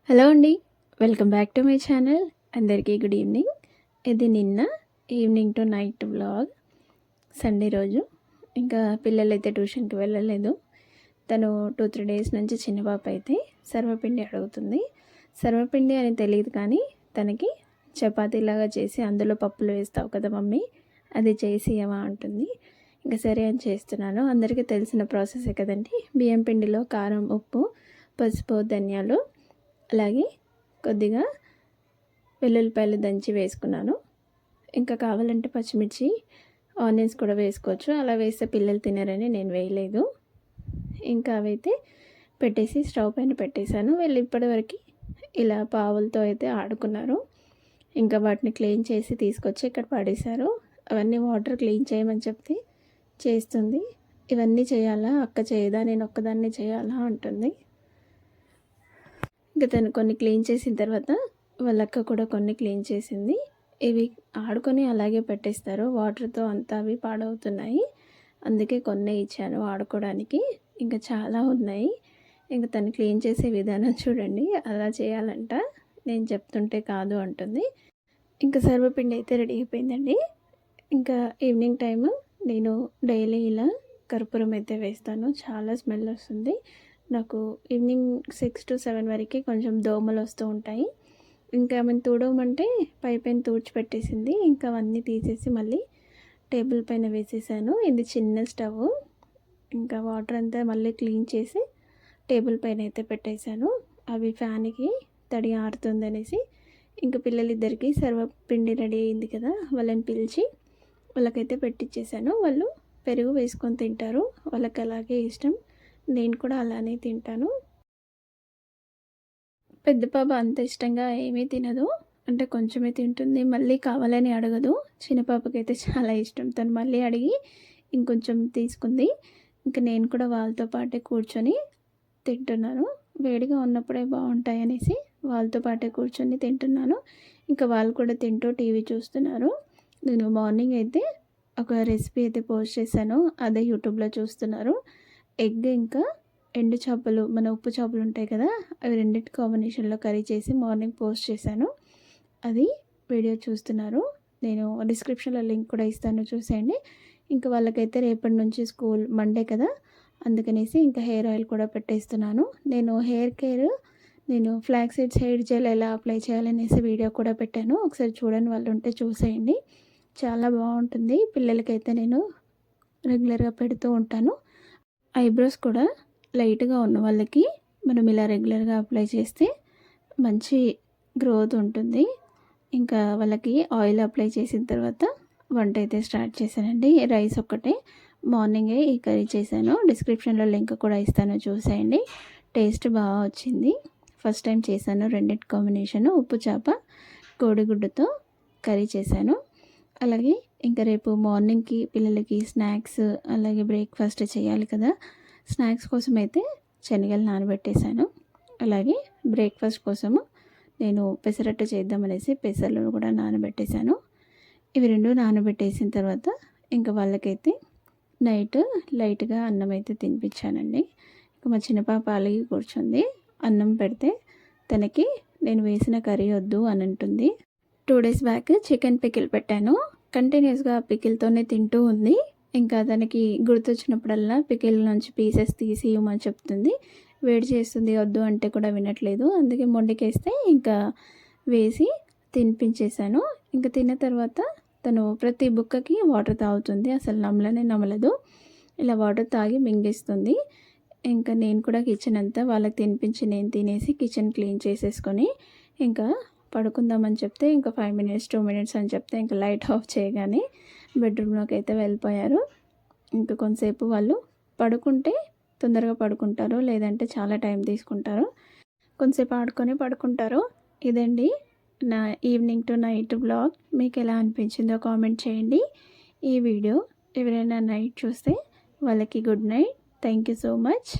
Hello అండి, welcome back to my channel. అందరికీ good evening. ఇది నిన్న evening to night vlog. Sunday రోజు ఇంకా పిల్లలైతే ట్యూషన్కి వెళ్ళలేదు. తను 2-3 డేస్ నుంచి చిన్న పాప అయితే సర్వపిండి అడుగుతుంది. సర్వపిండి అని తెలియదు కానీ తనకి చపాతీలాగా చేసి అందులో పప్పులు వేస్తావు కదా మమ్మీ, అది చేసి ఇవ్వమా అంటుంది. ఇంకా సరే అని చేస్తున్నాను. అందరికీ తెలిసిన ప్రాసెసే కదండి. బియ్యం పిండిలో కారం, ఉప్పు, పసుపు, ధనియాలు, అలాగే కొద్దిగా వెల్లుల్లిపాయలు దంచి వేసుకున్నాను. ఇంకా కావాలంటే పచ్చిమిర్చి, ఆనియన్స్ కూడా వేసుకోవచ్చు. అలా వేస్తే పిల్లలు తినరని నేను వేయలేదు. ఇంకా అవైతే పెట్టేసి స్టవ్ పైన పెట్టేశాను. వీళ్ళు ఇప్పటివరకు ఇలా పావులతో అయితే ఆడుకున్నారు. ఇంకా వాటిని క్లీన్ చేసి తీసుకొచ్చి ఇక్కడ పడేశారు. అవన్నీ వాటర్ క్లీన్ చేయమని చెప్తే చేస్తుంది. ఇవన్నీ చేయాలా అక్క చేయదా, నేను ఒక్కదాన్ని చేయాలా అంటుంది. ఇంకా తను కొన్ని క్లీన్ చేసిన తర్వాత వాళ్ళ అక్క కూడా కొన్ని క్లీన్ చేసింది. ఇవి ఆడుకొని అలాగే పెట్టేస్తారు. వాటర్తో అంతా అవి పాడవుతున్నాయి. అందుకే కొన్ని ఇచ్చాను ఆడుకోవడానికి. ఇంకా చాలా ఉన్నాయి. ఇంకా తను క్లీన్ చేసే విధానం చూడండి. అలా చేయాలంట, నేను చెప్తుంటే కాదు అంటుంది. ఇంకా సర్వపిండి అయితే రెడీ అయిపోయిందండి. ఇంకా ఈవినింగ్ టైము నేను డైలీ ఇలా కర్పూరం అయితే వేస్తాను. చాలా స్మెల్ వస్తుంది నాకు. ఈవినింగ్ 6 to 7 వరకు కొంచెం దోమలు వస్తూ ఉంటాయి. ఇంకా ఆమెను తుడవమంటే పైపైన తుడిచిపెట్టేసింది. ఇంకా అవన్నీ తీసేసి మళ్ళీ టేబుల్ పైన వేసేసాను. ఇది చిన్న స్టవ్. ఇంకా వాటర్ అంతా మళ్ళీ క్లీన్ చేసి టేబుల్ పైన అయితే పెట్టేశాను. అవి ఫ్యాన్కి తడి ఆరుతుందనేసి ఇంకా పిల్లలిద్దరికీ సర్వపిండి రెడీ అయింది కదా, వాళ్ళని పిలిచి వాళ్ళకైతే పెట్టించేసాను. వాళ్ళు పెరుగు వేసుకొని తింటారు. వాళ్ళకి అలాగే ఇష్టం. నేను కూడా అలానే తింటాను. పెద్ద పాప అంత ఇష్టంగా ఏమీ తినదు, అంటే కొంచెమే తింటుంది. మళ్ళీ కావాలని అడగదు. చిన్న పాపకైతే చాలా ఇష్టం. తను మళ్ళీ అడిగి ఇంకొంచెం తీసుకుంది. ఇంకా నేను కూడా వాళ్ళతో పాటే కూర్చొని తింటున్నాను. వేడిగా ఉన్నప్పుడే బాగుంటాయి అనేసి వాళ్ళతో పాటే కూర్చొని తింటున్నాను. ఇంకా వాళ్ళు కూడా తింటూ టీవీ చూస్తున్నారు. నేను మార్నింగ్ అయితే ఒక రెసిపీ అయితే పోస్ట్ చేశాను, అదే యూట్యూబ్లో చూస్తున్నారు. ఎగ్ ఇంకా ఎండు చేపలు, మన ఉప్పు చేపలు ఉంటాయి కదా, అవి రెండింటి కాంబినేషన్లో కర్రీ చేసి మార్నింగ్ పోస్ట్ చేశాను. అది వీడియో చూస్తున్నారు. నేను డిస్క్రిప్షన్లో లింక్ కూడా ఇస్తాను, చూసేయండి. ఇంకా వాళ్ళకైతే రేపటి నుంచి స్కూల్, మండే కదా, అందుకనేసి ఇంకా హెయిర్ ఆయిల్ కూడా పెట్టేస్తున్నాను. నేను హెయిర్ కేర్, నేను ఫ్లాక్స్ సీడ్స్ హెయిర్ జెల్ ఎలా అప్లై చేయాలనేసి వీడియో కూడా పెట్టాను. ఒకసారి చూడని వాళ్ళు ఉంటే చూసేయండి. చాలా బాగుంటుంది. పిల్లలకైతే నేను రెగ్యులర్గా పెడుతూ ఉంటాను. ఐబ్రోస్ కూడా లైట్గా ఉన్న వాళ్ళకి మనం ఇలా రెగ్యులర్గా అప్లై చేస్తే మంచి గ్రోత్ ఉంటుంది. ఇంకా వాళ్ళకి ఆయిల్ అప్లై చేసిన తర్వాత వంట అయితే స్టార్ట్ చేశానండి. రైస్ ఒక్కటే మార్నింగే ఈ కర్రీ చేశాను. డిస్క్రిప్షన్లో లింక్ కూడా ఇస్తాను, చూసేయండి. టేస్ట్ బాగా వచ్చింది. ఫస్ట్ టైం చేశాను. రెండింటి కాంబినేషను ఉప్పు చేప కోడిగుడ్డుతో కర్రీ చేశాను. అలాగే ఇంకా రేపు మార్నింగ్కి పిల్లలకి స్నాక్స్, అలాగే బ్రేక్ఫాస్ట్ చేయాలి కదా. స్నాక్స్ కోసం అయితే శనగలు నానబెట్టేశాను. అలాగే బ్రేక్ఫాస్ట్ కోసము నేను పెసరట్టు చేద్దామనేసి పెసర్లు కూడా నానబెట్టేశాను. ఇవి రెండు నానబెట్టేసిన తర్వాత ఇంకా వాళ్ళకైతే నైట్ లైట్గా అన్నం అయితే తినిపించానండి. ఇంకా మా చిన్న పాప అలిగి కూర్చుంది. అన్నం పెడితే తనకి నేను వేసిన కర్రీ వద్దు అని అంటుంది. 2 days బ్యాక్ చికెన్ పికిల్ పెట్టాను. కంటిన్యూస్గా పికిల్తోనే తింటూ ఉంది. ఇంకా తనకి గుర్తొచ్చినప్పుడల్లా పికిల్ నుంచి పీసెస్ తీసి ఇవ్వమని చెప్తుంది. వేడి చేస్తుంది వద్దు అంటే కూడా వినట్లేదు. అందుకే మొండికేస్తే ఇంకా వేసి తినిపించేశాను. ఇంకా తిన్న తర్వాత తను ప్రతి బుక్కకి వాటర్ తాగుతుంది. అసలు నమలనే నమలదు. ఇలా వాటర్ తాగి మింగేస్తుంది. ఇంకా నేను కూడా కిచెన్ అంతా వాళ్ళకి తినిపించి నేను తినేసి కిచెన్ క్లీన్ చేసేసుకొని ఇంకా పడుకుందామని చెప్తే ఇంకా 5 minutes 2 minutes అని చెప్తే ఇంకా లైట్ ఆఫ్ చేయగానే బెడ్రూమ్లోకి అయితే వెళ్ళిపోయారు. ఇంకా కొంతసేపు వాళ్ళు పడుకుంటే తొందరగా పడుకుంటారు, లేదంటే చాలా టైం తీసుకుంటారు. కొంతసేపు ఆడుకొని పడుకుంటారు. ఇదండి నా ఈవినింగ్ టు నైట్ బ్లాగ్. మీకు ఎలా అనిపించిందో కామెంట్ చేయండి. ఈ వీడియో ఎవరైనా నైట్ చూస్తే వాళ్ళకి good night. Thank you so much.